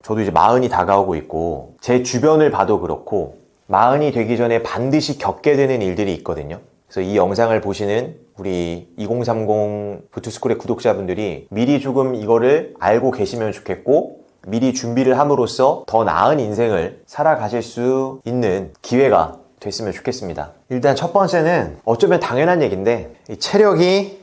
저도 이제 40이 다가오고 있고 제 주변을 봐도 그렇고 40이 되기 전에 반드시 겪게 되는 일들이 있거든요. 그래서 이 영상을 보시는 우리 2030 부투스쿨의 구독자분들이 미리 조금 이거를 알고 계시면 좋겠고 미리 준비를 함으로써 더 나은 인생을 살아가실 수 있는 기회가 됐으면 좋겠습니다. 일단 첫 번째는 어쩌면 당연한 얘기인데 이 체력이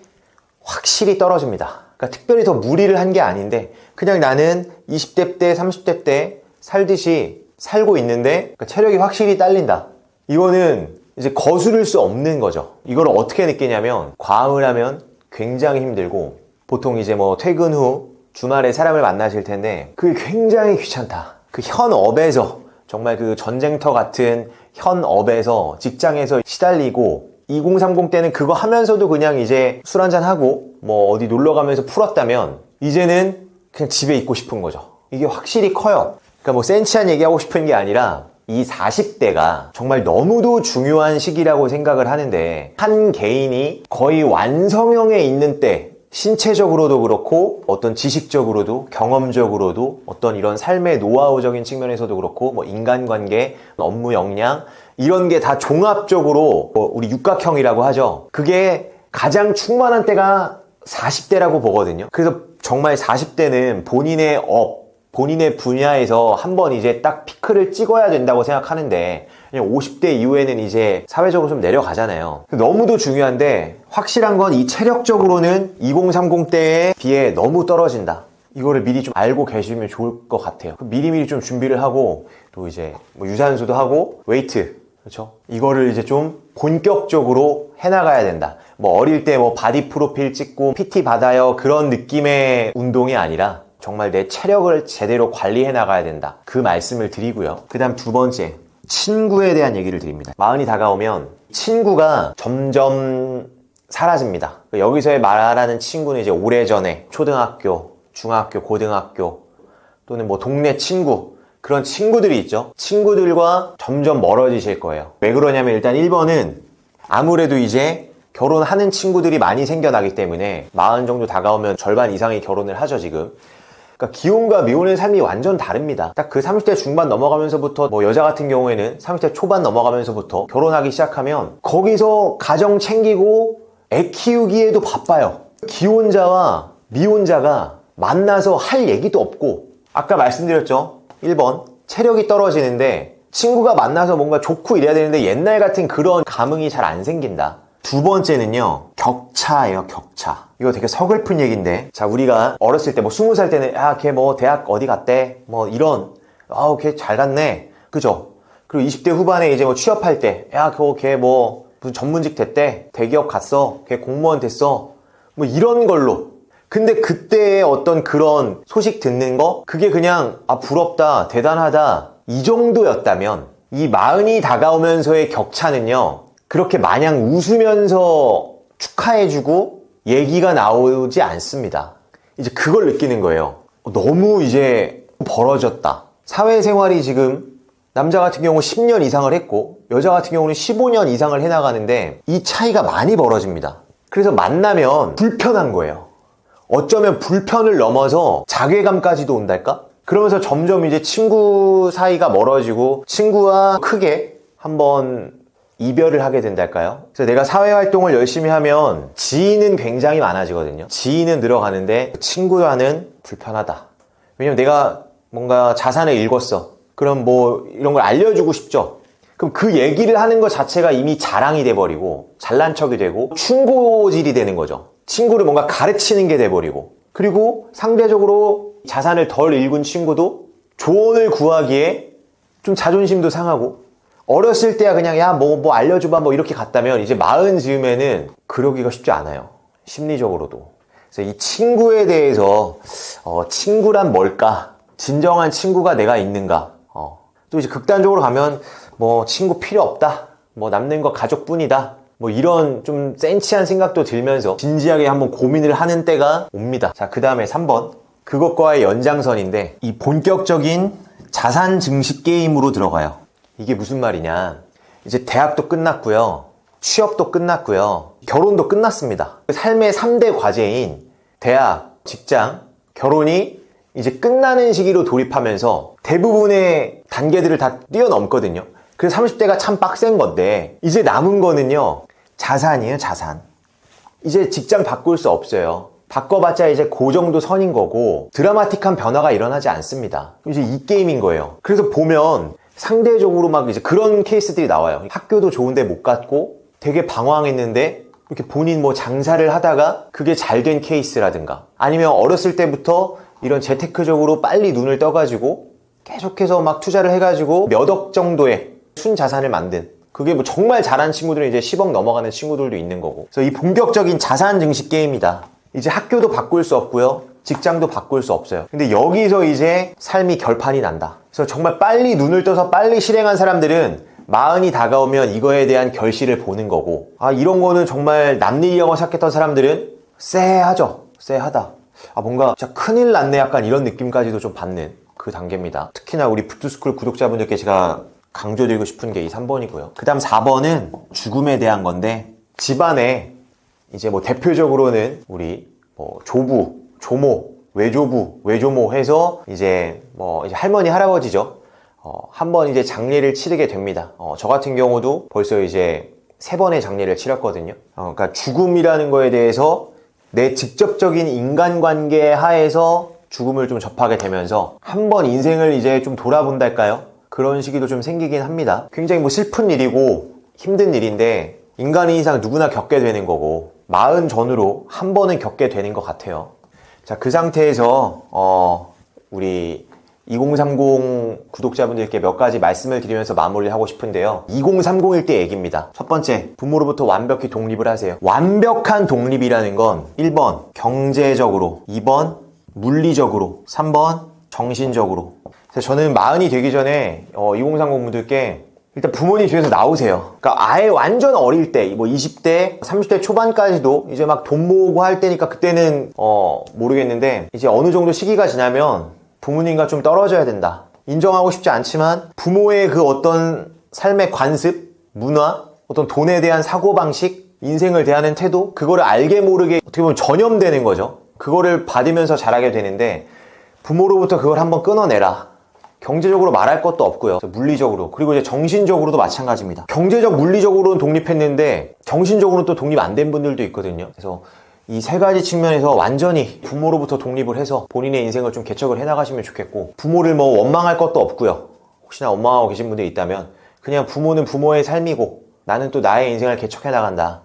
확실히 떨어집니다. 그러니까 특별히 더 무리를 한 게 아닌데 그냥 나는 20대 때 30대 때 살듯이 살고 있는데 그러니까 체력이 확실히 딸린다. 이거는 이제 거스를 수 없는 거죠. 이걸 어떻게 느끼냐면 과음을 하면 굉장히 힘들고 보통 이제 뭐 퇴근 후 주말에 사람을 만나실 텐데 그게 굉장히 귀찮다. 그 현업에서 정말 그 전쟁터 같은 현업에서 직장에서 시달리고 2030 때는 그거 하면서도 그냥 이제 술 한잔하고 뭐 어디 놀러 가면서 풀었다면 이제는 그냥 집에 있고 싶은 거죠. 이게 확실히 커요. 그러니까 뭐 센치한 얘기하고 싶은 게 아니라 이 40대가 정말 너무도 중요한 시기라고 생각을 하는데 한 개인이 거의 완성형에 있는 때 신체적으로도 그렇고 어떤 지식적으로도 경험적으로도 어떤 이런 삶의 노하우적인 측면에서도 그렇고 뭐 인간관계, 업무 역량 이런 게 다 종합적으로 우리 육각형이라고 하죠. 그게 가장 충만한 때가 40대라고 보거든요. 그래서 정말 40대는 본인의 본인의 분야에서 한번 이제 딱 피크를 찍어야 된다고 생각하는데 50대 이후에는 이제 사회적으로 좀 내려가잖아요. 너무도 중요한데 확실한 건 이 체력적으로는 2030 때에 비해 너무 떨어진다. 이거를 미리 좀 알고 계시면 좋을 것 같아요. 미리미리 좀 준비를 하고 또 이제 뭐 유산소도 하고 웨이트 그렇죠? 이거를 이제 좀 본격적으로 해나가야 된다. 뭐 어릴 때 뭐 바디 프로필 찍고 PT 받아요 그런 느낌의 운동이 아니라 정말 내 체력을 제대로 관리해 나가야 된다. 그 말씀을 드리고요. 그 다음 두 번째, 친구에 대한 얘기를 드립니다. 40이 다가오면 친구가 점점 사라집니다. 여기서의 말하는 친구는 이제 오래전에 초등학교, 중학교, 고등학교 또는 뭐 동네 친구 그런 친구들이 있죠. 친구들과 점점 멀어지실 거예요. 왜 그러냐면 일단 1번은 아무래도 이제 결혼하는 친구들이 많이 생겨나기 때문에 40 정도 다가오면 절반 이상이 결혼을 하죠 지금. 그러니까 기혼과 미혼의 삶이 완전 다릅니다. 딱 그 30대 중반 넘어가면서부터 뭐 여자 같은 경우에는 30대 초반 넘어가면서부터 결혼하기 시작하면 거기서 가정 챙기고 애 키우기에도 바빠요. 기혼자와 미혼자가 만나서 할 얘기도 없고 아까 말씀드렸죠. 1번 체력이 떨어지는데 친구가 만나서 뭔가 좋고 이래야 되는데 옛날 같은 그런 감흥이 잘 안 생긴다. 두 번째는요 격차예요. 격차. 이거 되게 서글픈 얘기인데 자 우리가 어렸을 때 뭐 20살 때는 야 걔 뭐 대학 어디 갔대 뭐 이런 아우 걔 잘 갔네 그죠? 그리고 20대 후반에 이제 뭐 취업할 때 야 그거 걔 뭐 무슨 전문직 됐대 대기업 갔어 걔 공무원 됐어 뭐 이런 걸로 근데 그때의 어떤 그런 소식 듣는 거 그게 그냥 아 부럽다 대단하다 이 정도였다면 이 40이 다가오면서의 격차는요 그렇게 마냥 웃으면서 축하해주고 얘기가 나오지 않습니다. 이제 그걸 느끼는 거예요. 너무 이제 벌어졌다. 사회생활이 지금 남자 같은 경우 10년 이상을 했고 여자 같은 경우는 15년 이상을 해나가는데 이 차이가 많이 벌어집니다. 그래서 만나면 불편한 거예요. 어쩌면 불편을 넘어서 자괴감까지도 온달까? 그러면서 점점 이제 친구 사이가 멀어지고 친구와 크게 한번 이별을 하게 된달까요? 그래서 내가 사회활동을 열심히 하면 지인은 굉장히 많아지거든요. 지인은 늘어가는데 친구와는 불편하다. 왜냐면 내가 뭔가 자산을 읽었어. 그럼 뭐 이런 걸 알려주고 싶죠. 그럼 그 얘기를 하는 것 자체가 이미 자랑이 돼버리고 잘난 척이 되고 충고질이 되는 거죠. 친구를 뭔가 가르치는 게 돼버리고 그리고 상대적으로 자산을 덜 읽은 친구도 조언을 구하기에 좀 자존심도 상하고 어렸을 때야 그냥 야 뭐 알려줘봐 뭐 이렇게 갔다면 이제 40 즈음에는 그러기가 쉽지 않아요. 심리적으로도. 그래서 이 친구에 대해서 친구란 뭘까? 진정한 친구가 내가 있는가? 또 이제 극단적으로 가면 뭐 친구 필요 없다. 뭐 남는 거 가족뿐이다. 뭐 이런 좀 센치한 생각도 들면서 진지하게 한번 고민을 하는 때가 옵니다. 자, 그 다음에 3번. 그것과의 연장선인데 이 본격적인 자산 증식 게임으로 들어가요. 이게 무슨 말이냐. 이제 대학도 끝났고요. 취업도 끝났고요. 결혼도 끝났습니다. 삶의 3대 과제인 대학, 직장, 결혼이 이제 끝나는 시기로 돌입하면서 대부분의 단계들을 다 뛰어넘거든요. 그래서 30대가 참 빡센 건데 이제 남은 거는요, 자산이에요. 자산. 이제 직장 바꿀 수 없어요. 바꿔봤자 이제 그 정도 선인 거고 드라마틱한 변화가 일어나지 않습니다. 이제 이 게임인 거예요. 그래서 보면 상대적으로 막 이제 그런 케이스들이 나와요. 학교도 좋은데 못 갔고 되게 방황했는데 이렇게 본인 뭐 장사를 하다가 그게 잘 된 케이스라든가, 아니면 어렸을 때부터 이런 재테크적으로 빨리 눈을 떠가지고 계속해서 막 투자를 해가지고 몇 억 정도의 순자산을 만든, 그게 뭐 정말 잘한 친구들은 이제 10억 넘어가는 친구들도 있는 거고. 그래서 이 본격적인 자산 증식 게임이다. 이제 학교도 바꿀 수 없고요, 직장도 바꿀 수 없어요. 근데 여기서 이제 삶이 결판이 난다. 그래서 정말 빨리 눈을 떠서 빨리 실행한 사람들은 마흔이 다가오면 이거에 대한 결실을 보는 거고, 아 이런 거는 정말 남일이라고 생각했던 사람들은 쎄하죠. 쎄하다. 아 뭔가 진짜 큰일 났네, 약간 이런 느낌까지도 좀 받는 그 단계입니다. 특히나 우리 푸드스쿨 구독자분들께 제가 강조드리고 싶은 게 이 3번이고요. 그 다음 4번은 죽음에 대한 건데, 집안에 이제 뭐 대표적으로는 우리 뭐 조부, 조모, 외조부, 외조모 해서 이제 뭐 이제 할머니, 할아버지죠. 한번 이제 장례를 치르게 됩니다. 저 같은 경우도 벌써 이제 3번의 장례를 치렀거든요. 그러니까 죽음이라는 거에 대해서 내 직접적인 인간관계 하에서 죽음을 좀 접하게 되면서 한번 인생을 이제 좀 돌아본달까요? 그런 시기도 좀 생기긴 합니다. 굉장히 뭐 슬픈 일이고 힘든 일인데 인간의 이상 누구나 겪게 되는 거고 40 전후로 한 번은 겪게 되는 것 같아요. 자, 그 상태에서 우리 2030 구독자분들께 몇 가지 말씀을 드리면서 마무리를 하고 싶은데요. 2030일 때 얘기입니다. 첫 번째, 부모로부터 완벽히 독립을 하세요. 완벽한 독립이라는 건 1번 경제적으로, 2번 물리적으로, 3번 정신적으로. 그래서 저는 40이 되기 전에 2030 분들께 일단 부모님 집에서 나오세요. 그러니까 아예 완전 어릴 때, 뭐 20대, 30대 초반까지도 이제 막 돈 모으고 할 때니까 그때는 모르겠는데, 이제 어느 정도 시기가 지나면 부모님과 좀 떨어져야 된다. 인정하고 싶지 않지만 부모의 그 어떤 삶의 관습, 문화, 어떤 돈에 대한 사고방식, 인생을 대하는 태도, 그거를 알게 모르게 어떻게 보면 전염되는 거죠. 그거를 받으면서 자라게 되는데 부모로부터 그걸 한번 끊어내라. 경제적으로 말할 것도 없고요. 물리적으로, 그리고 이제 정신적으로도 마찬가지입니다. 경제적, 물리적으로는 독립했는데 정신적으로는 또 독립 안 된 분들도 있거든요. 그래서 이 3가지 측면에서 완전히 부모로부터 독립을 해서 본인의 인생을 좀 개척을 해나가시면 좋겠고, 부모를 뭐 원망할 것도 없고요. 혹시나 원망하고 계신 분들이 있다면 그냥 부모는 부모의 삶이고 나는 또 나의 인생을 개척해 나간다.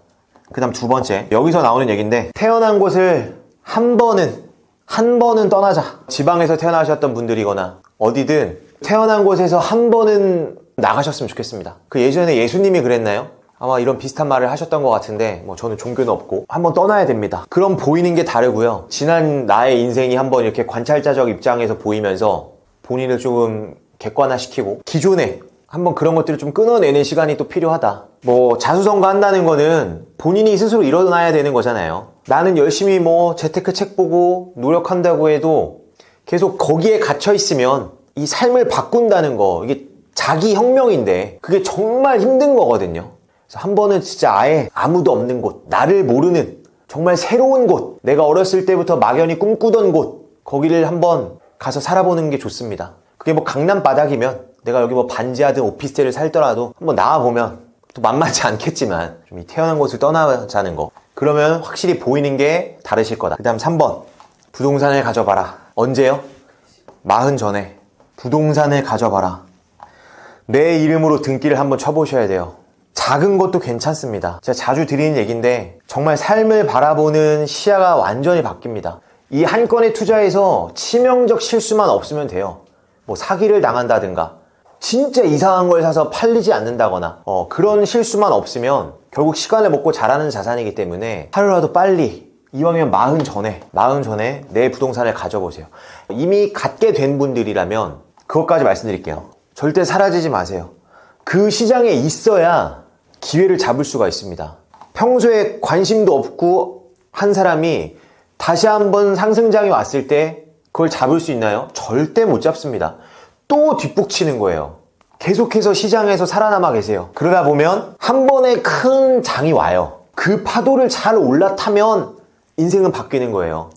그 다음 2번째, 여기서 나오는 얘기인데, 태어난 곳을 한 번은 떠나자. 지방에서 태어나셨던 분들이거나 어디든 태어난 곳에서 한 번은 나가셨으면 좋겠습니다. 그 예전에 예수님이 그랬나요? 아마 이런 비슷한 말을 하셨던 것 같은데, 뭐 저는 종교는 없고 한번 떠나야 됩니다. 그럼 보이는 게 다르고요. 지난 나의 인생이 한번 이렇게 관찰자적 입장에서 보이면서 본인을 조금 객관화시키고 기존에 한번 그런 것들을 좀 끊어내는 시간이 또 필요하다. 뭐 자수성가 한다는 거는 본인이 스스로 일어나야 되는 거잖아요. 나는 열심히 뭐 재테크 책 보고 노력한다고 해도 계속 거기에 갇혀 있으면 이 삶을 바꾼다는 거, 이게 자기 혁명인데 그게 정말 힘든 거거든요. 그래서 한 번은 진짜 아예 아무도 없는 곳, 나를 모르는 정말 새로운 곳, 내가 어렸을 때부터 막연히 꿈꾸던 곳, 거기를 한번 가서 살아보는 게 좋습니다. 그게 뭐 강남 바닥이면, 내가 여기 뭐 반지하든 오피스텔을 살더라도 한번 나와보면 또 만만치 않겠지만 좀 이 태어난 곳을 떠나자는 거, 그러면 확실히 보이는 게 다르실 거다. 그 다음 3번, 부동산을 가져봐라. 언제요? 40 전에 부동산을 가져봐라. 내 이름으로 등기를 한번 쳐보셔야 돼요. 작은 것도 괜찮습니다. 제가 자주 드리는 얘기인데 정말 삶을 바라보는 시야가 완전히 바뀝니다. 이 한 건의 투자에서 치명적 실수만 없으면 돼요. 뭐 사기를 당한다든가 진짜 이상한 걸 사서 팔리지 않는다거나 그런 실수만 없으면 결국 시간을 먹고 자라는 자산이기 때문에 하루라도 빨리, 이왕이면 40 전에 내 부동산을 가져보세요. 이미 갖게 된 분들이라면 그것까지 말씀드릴게요. 절대 사라지지 마세요. 그 시장에 있어야 기회를 잡을 수가 있습니다. 평소에 관심도 없고 한 사람이 다시 한번 상승장이 왔을 때 그걸 잡을 수 있나요? 절대 못 잡습니다. 또 뒷북치는 거예요. 계속해서 시장에서 살아남아 계세요. 그러다 보면 한 번에 큰 장이 와요. 그 파도를 잘 올라타면 인생은 바뀌는 거예요.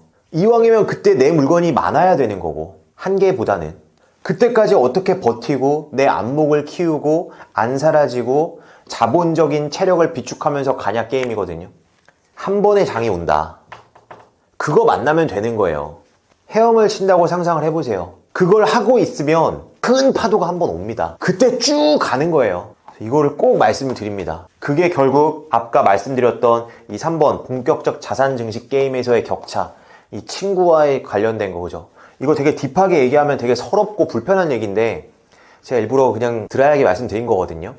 이왕이면 그때 내 물건이 많아야 되는 거고, 한 개보다는. 그때까지 어떻게 버티고 내 안목을 키우고 안 사라지고 자본적인 체력을 비축하면서 가냐 게임이거든요. 한 번의 장이 온다. 그거 만나면 되는 거예요. 헤엄을 친다고 상상을 해보세요. 그걸 하고 있으면 큰 파도가 한 번 옵니다. 그때 쭉 가는 거예요. 이거를 꼭 말씀을 드립니다. 그게 결국 아까 말씀드렸던 이 3번 본격적 자산 증식 게임에서의 격차, 이 친구와의 관련된 거죠. 이거 되게 딥하게 얘기하면 되게 서럽고 불편한 얘기인데 제가 일부러 그냥 드라이하게 말씀드린 거거든요.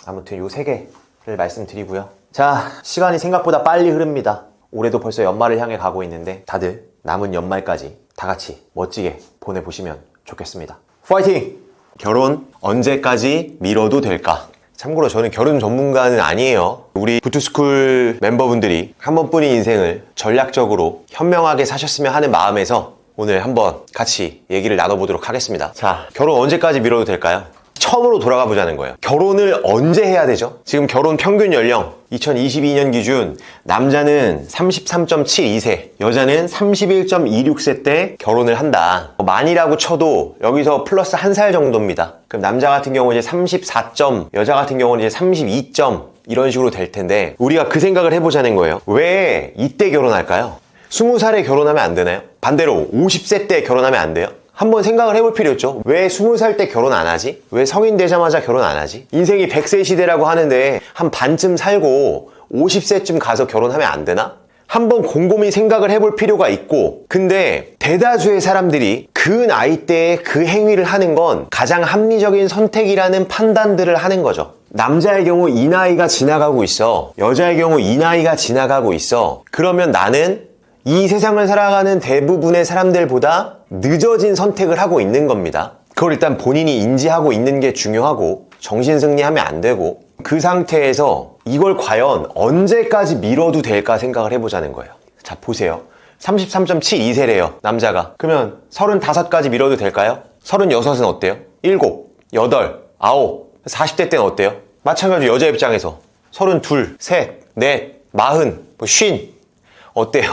아무튼 요 3개를 말씀드리고요. 자, 시간이 생각보다 빨리 흐릅니다. 올해도 벌써 연말을 향해 가고 있는데 다들 남은 연말까지 다 같이 멋지게 보내보시면 좋겠습니다. 파이팅! 결혼 언제까지 미뤄도 될까? 참고로 저는 결혼 전문가는 아니에요. 우리 부투스쿨 멤버분들이 한 번뿐인 인생을 전략적으로 현명하게 사셨으면 하는 마음에서 오늘 한번 같이 얘기를 나눠보도록 하겠습니다. 자, 결혼 언제까지 미뤄도 될까요? 처음으로 돌아가 보자는 거예요. 결혼을 언제 해야 되죠? 지금 결혼 평균 연령 2022년 기준 남자는 33.72세, 여자는 31.26세 때 결혼을 한다. 만이라고 쳐도 여기서 플러스 1살 정도입니다. 그럼 남자 같은 경우는 이제 34점, 여자 같은 경우는 이제 32점 이런 식으로 될 텐데 우리가 그 생각을 해보자는 거예요. 왜 이때 결혼할까요? 20살에 결혼하면 안 되나요? 반대로 50세 때 결혼하면 안 돼요? 한번 생각을 해볼 필요 있죠. 왜 20살 때 결혼 안 하지? 왜 성인 되자마자 결혼 안 하지? 인생이 100세 시대라고 하는데 한 반쯤 살고 50세쯤 가서 결혼하면 안 되나? 한번 곰곰이 생각을 해볼 필요가 있고, 근데 대다수의 사람들이 그 나이 때에 그 행위를 하는 건 가장 합리적인 선택이라는 판단들을 하는 거죠. 남자의 경우 이 나이가 지나가고 있어, 여자의 경우 이 나이가 지나가고 있어. 그러면 나는 이 세상을 살아가는 대부분의 사람들보다 늦어진 선택을 하고 있는 겁니다. 그걸 일단 본인이 인지하고 있는 게 중요하고 정신승리하면 안 되고, 그 상태에서 이걸 과연 언제까지 미뤄도 될까 생각을 해보자는 거예요. 자, 보세요. 33.72세래요, 남자가. 그러면 35까지 미뤄도 될까요? 36은 어때요? 7, 8, 9, 40대 때는 어때요? 마찬가지로 여자 입장에서 32, 3, 4, 40, 50 어때요?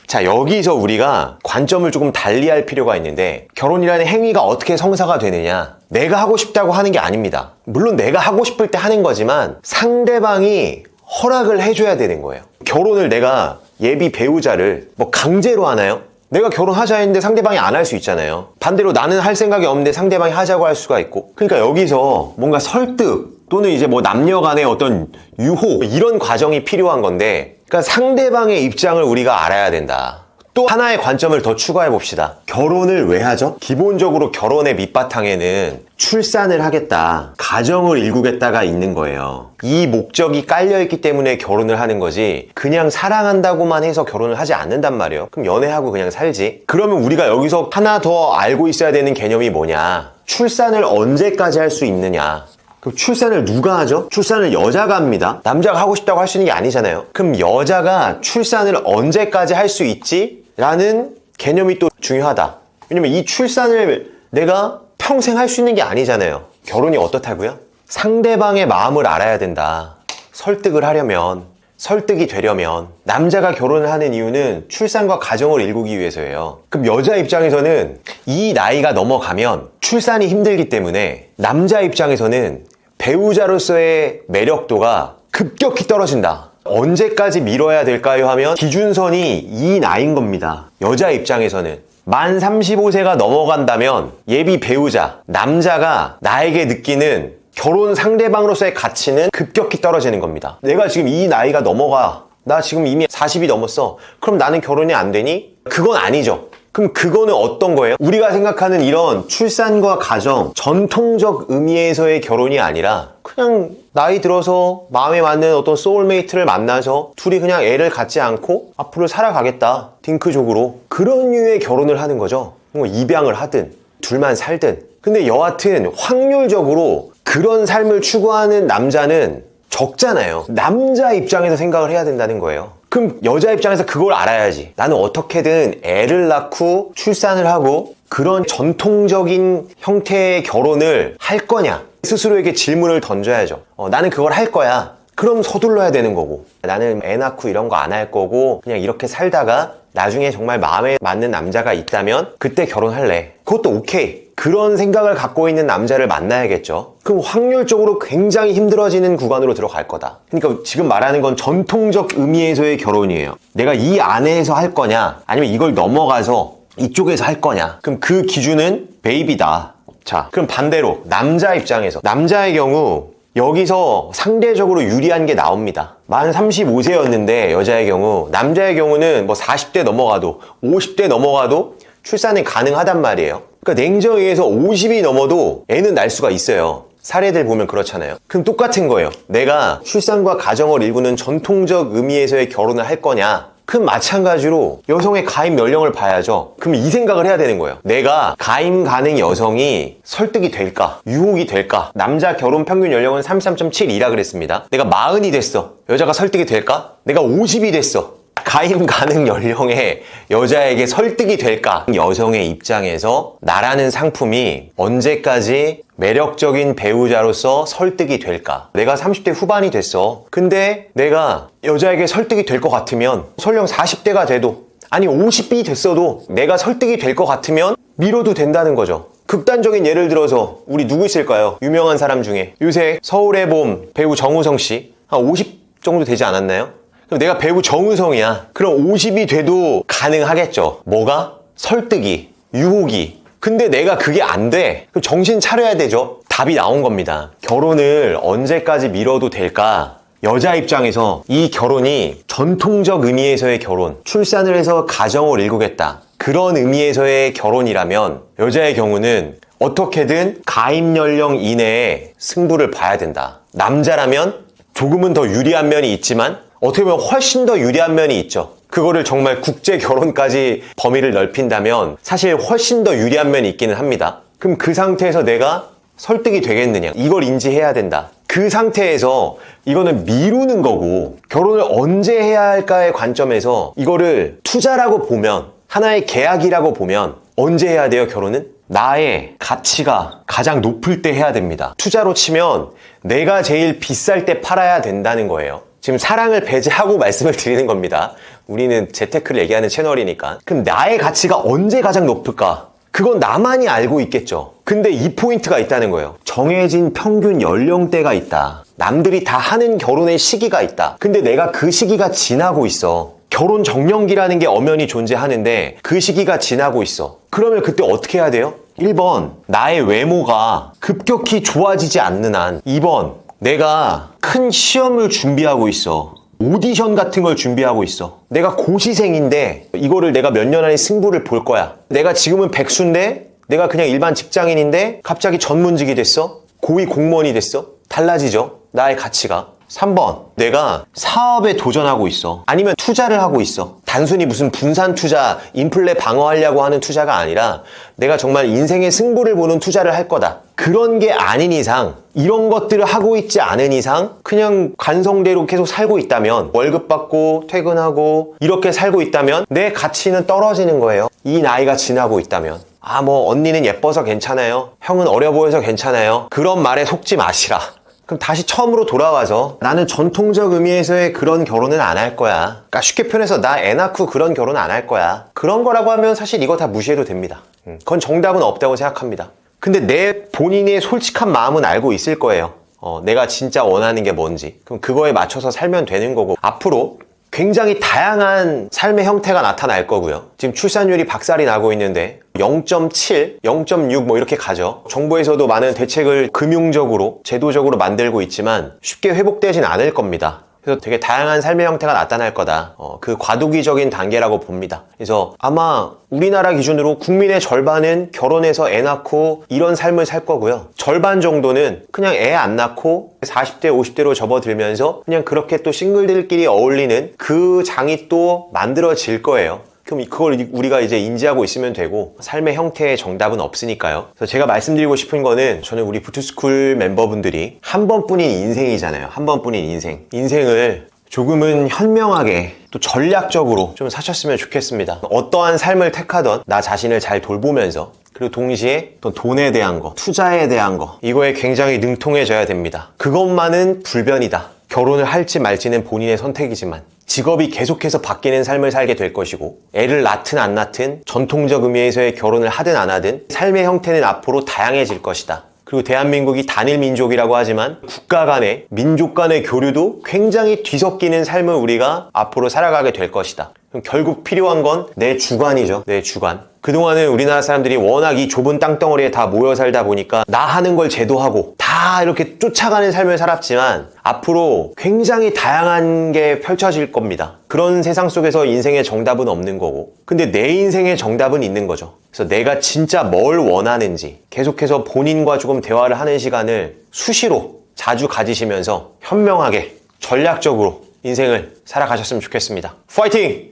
자, 여기서 우리가 관점을 조금 달리할 필요가 있는데, 결혼이라는 행위가 어떻게 성사가 되느냐, 내가 하고 싶다고 하는 게 아닙니다. 물론 내가 하고 싶을 때 하는 거지만 상대방이 허락을 해줘야 되는 거예요. 결혼을 내가 예비 배우자를 뭐 강제로 하나요? 내가 결혼하자 했는데 상대방이 안 할 수 있잖아요. 반대로 나는 할 생각이 없는데 상대방이 하자고 할 수가 있고. 그러니까 여기서 뭔가 설득 또는 이제 뭐 남녀 간의 어떤 유호, 이런 과정이 필요한 건데, 그러니까 상대방의 입장을 우리가 알아야 된다. 또 하나의 관점을 더 추가해 봅시다. 결혼을 왜 하죠? 기본적으로 결혼의 밑바탕에는 출산을 하겠다, 가정을 일구겠다가 있는 거예요. 이 목적이 깔려있기 때문에 결혼을 하는 거지, 그냥 사랑한다고만 해서 결혼을 하지 않는단 말이에요. 그럼 연애하고 그냥 살지. 그러면 우리가 여기서 하나 더 알고 있어야 되는 개념이 뭐냐, 출산을 언제까지 할 수 있느냐. 그럼 출산을 누가 하죠? 출산을 여자가 합니다. 남자가 하고 싶다고 할 수 있는 게 아니잖아요. 그럼 여자가 출산을 언제까지 할 수 있지? 라는 개념이 또 중요하다. 왜냐면 이 출산을 내가 평생 할 수 있는 게 아니잖아요. 결혼이 어떻다고요? 상대방의 마음을 알아야 된다. 설득을 하려면, 설득이 되려면. 남자가 결혼을 하는 이유는 출산과 가정을 일구기 위해서예요. 그럼 여자 입장에서는 이 나이가 넘어가면 출산이 힘들기 때문에 남자 입장에서는 배우자로서의 매력도가 급격히 떨어진다. 언제까지 미뤄야 될까요? 하면 기준선이 이 나이인 겁니다. 여자 입장에서는 만 35세가 넘어간다면 예비 배우자, 남자가 나에게 느끼는 결혼 상대방으로서의 가치는 급격히 떨어지는 겁니다. 내가 지금 이 나이가 넘어가, 나 지금 이미 40이 넘었어, 그럼 나는 결혼이 안 되니? 그건 아니죠. 그럼 그거는 어떤 거예요? 우리가 생각하는 이런 출산과 가정, 전통적 의미에서의 결혼이 아니라 그냥 나이 들어서 마음에 맞는 어떤 소울메이트를 만나서 둘이 그냥 애를 갖지 않고 앞으로 살아가겠다, 딩크족으로. 그런 류의 결혼을 하는 거죠. 뭐 입양을 하든 둘만 살든. 근데 여하튼 확률적으로 그런 삶을 추구하는 남자는 적잖아요. 남자 입장에서 생각을 해야 된다는 거예요. 그럼 여자 입장에서 그걸 알아야지. 나는 어떻게든 애를 낳고 출산을 하고 그런 전통적인 형태의 결혼을 할 거냐, 스스로에게 질문을 던져야죠. 나는 그걸 할 거야. 그럼 서둘러야 되는 거고, 나는 애 낳고 이런 거 안 할 거고 그냥 이렇게 살다가 나중에 정말 마음에 맞는 남자가 있다면 그때 결혼할래. 그것도 오케이. 그런 생각을 갖고 있는 남자를 만나야겠죠. 그럼 확률적으로 굉장히 힘들어지는 구간으로 들어갈 거다. 그러니까 지금 말하는 건 전통적 의미에서의 결혼이에요. 내가 이 안에서 할 거냐, 아니면 이걸 넘어가서 이쪽에서 할 거냐. 그럼 그 기준은 베이비다. 자, 그럼 반대로 남자 입장에서, 남자의 경우 여기서 상대적으로 유리한 게 나옵니다. 만 35세였는데 여자의 경우, 남자의 경우는 뭐 40대 넘어가도 50대 넘어가도 출산이 가능하단 말이에요. 그러니까 냉정에 의해서 50이 넘어도 애는 날 수가 있어요. 사례들 보면 그렇잖아요. 그럼 똑같은 거예요. 내가 출산과 가정을 일구는 전통적 의미에서의 결혼을 할 거냐? 그럼 마찬가지로 여성의 가임 연령을 봐야죠. 그럼 이 생각을 해야 되는 거예요. 내가 가임 가능 여성이 설득이 될까? 유혹이 될까? 남자 결혼 평균 연령은 33.7이라 그랬습니다. 내가 40이 됐어. 여자가 설득이 될까? 내가 50이 됐어. 가임 가능 연령의 여자에게 설득이 될까? 여성의 입장에서 나라는 상품이 언제까지 매력적인 배우자로서 설득이 될까? 내가 30대 후반이 됐어. 근데 내가 여자에게 설득이 될 것 같으면 설령 40대가 돼도, 아니 50이 됐어도 내가 설득이 될 것 같으면 밀어도 된다는 거죠. 극단적인 예를 들어서 우리 누구 있을까요? 유명한 사람 중에 요새 서울의 봄 배우 정우성 씨 한 50 정도 되지 않았나요? 그럼 내가 배우 정우성이야. 그럼 50이 돼도 가능하겠죠. 뭐가? 설득이, 유혹이. 근데 내가 그게 안 돼. 그럼 정신 차려야 되죠. 답이 나온 겁니다. 결혼을 언제까지 미뤄도 될까? 여자 입장에서 이 결혼이 전통적 의미에서의 결혼, 출산을 해서 가정을 일구겠다. 그런 의미에서의 결혼이라면 여자의 경우는 어떻게든 가임 연령 이내에 승부를 봐야 된다. 남자라면 조금은 더 유리한 면이 있지만 어떻게 보면 훨씬 더 유리한 면이 있죠. 그거를 정말 국제 결혼까지 범위를 넓힌다면 사실 훨씬 더 유리한 면이 있기는 합니다. 그럼 그 상태에서 내가 설득이 되겠느냐? 이걸 인지해야 된다. 그 상태에서 이거는 미루는 거고, 결혼을 언제 해야 할까의 관점에서 이거를 투자라고 보면, 하나의 계약이라고 보면 언제 해야 돼요, 결혼은? 나의 가치가 가장 높을 때 해야 됩니다. 투자로 치면 내가 제일 비쌀 때 팔아야 된다는 거예요. 지금 사랑을 배제하고 말씀을 드리는 겁니다. 우리는 재테크를 얘기하는 채널이니까. 그럼 나의 가치가 언제 가장 높을까? 그건 나만이 알고 있겠죠. 근데 이 포인트가 있다는 거예요. 정해진 평균 연령대가 있다. 남들이 다 하는 결혼의 시기가 있다. 근데 내가 그 시기가 지나고 있어. 결혼 정년기라는 게 엄연히 존재하는데 그 시기가 지나고 있어. 그러면 그때 어떻게 해야 돼요? 1번, 나의 외모가 급격히 좋아지지 않는 한. 2번, 내가 큰 시험을 준비하고 있어. 오디션 같은 걸 준비하고 있어. 내가 고시생인데 이거를 내가 몇 년 안에 승부를 볼 거야. 내가 지금은 백수인데 내가 그냥 일반 직장인인데 갑자기 전문직이 됐어? 고위 공무원이 됐어? 달라지죠. 나의 가치가. 3번, 내가 사업에 도전하고 있어. 아니면 투자를 하고 있어. 단순히 무슨 분산 투자, 인플레 방어하려고 하는 투자가 아니라 내가 정말 인생의 승부를 보는 투자를 할 거다. 그런 게 아닌 이상, 이런 것들을 하고 있지 않은 이상 그냥 관성대로 계속 살고 있다면, 월급 받고 퇴근하고 이렇게 살고 있다면 내 가치는 떨어지는 거예요. 이 나이가 지나고 있다면. 아, 뭐 언니는 예뻐서 괜찮아요. 형은 어려 보여서 괜찮아요. 그런 말에 속지 마시라. 그럼 다시 처음으로 돌아와서 나는 전통적 의미에서의 그런 결혼은 안 할 거야. 그러니까 쉽게 표현해서 나 애 낳고 그런 결혼 안 할 거야. 그런 거라고 하면 사실 이거 다 무시해도 됩니다. 그건 정답은 없다고 생각합니다. 근데 내 본인의 솔직한 마음은 알고 있을 거예요. 내가 진짜 원하는 게 뭔지. 그럼 그거에 맞춰서 살면 되는 거고, 앞으로 굉장히 다양한 삶의 형태가 나타날 거고요. 지금 출산율이 박살이 나고 있는데 0.7, 0.6 뭐 이렇게 가죠. 정부에서도 많은 대책을 금융적으로, 제도적으로 만들고 있지만 쉽게 회복되진 않을 겁니다. 그래서 되게 다양한 삶의 형태가 나타날 거다. 그 과도기적인 단계라고 봅니다. 그래서 아마 우리나라 기준으로 국민의 절반은 결혼해서 애 낳고 이런 삶을 살 거고요. 절반 정도는 그냥 애 안 낳고 40대, 50대로 접어들면서 그냥 그렇게 또 싱글들끼리 어울리는 그 장이 또 만들어질 거예요. 그럼 그걸 우리가 이제 인지하고 있으면 되고, 삶의 형태의 정답은 없으니까요. 그래서 제가 말씀드리고 싶은 거는, 저는 우리 부투스쿨 멤버분들이 한 번뿐인 인생이잖아요. 한 번뿐인 인생. 인생을 조금은 현명하게 또 전략적으로 좀 사셨으면 좋겠습니다. 어떠한 삶을 택하던 나 자신을 잘 돌보면서, 그리고 동시에 또 돈에 대한 거, 투자에 대한 거, 이거에 굉장히 능통해져야 됩니다. 그것만은 불변이다. 결혼을 할지 말지는 본인의 선택이지만 직업이 계속해서 바뀌는 삶을 살게 될 것이고, 애를 낳든 안 낳든, 전통적 의미에서의 결혼을 하든 안 하든 삶의 형태는 앞으로 다양해질 것이다. 그리고 대한민국이 단일 민족이라고 하지만 국가 간의, 민족 간의 교류도 굉장히 뒤섞이는 삶을 우리가 앞으로 살아가게 될 것이다. 그럼 결국 필요한 건 내 주관이죠. 내 주관. 그동안은 우리나라 사람들이 워낙 이 좁은 땅덩어리에 다 모여 살다 보니까 나 하는 걸 제도하고 다 이렇게 쫓아가는 삶을 살았지만 앞으로 굉장히 다양한 게 펼쳐질 겁니다. 그런 세상 속에서 인생의 정답은 없는 거고, 근데 내 인생의 정답은 있는 거죠. 그래서 내가 진짜 뭘 원하는지 계속해서 본인과 조금 대화를 하는 시간을 수시로 자주 가지시면서 현명하게 전략적으로 인생을 살아가셨으면 좋겠습니다. 파이팅!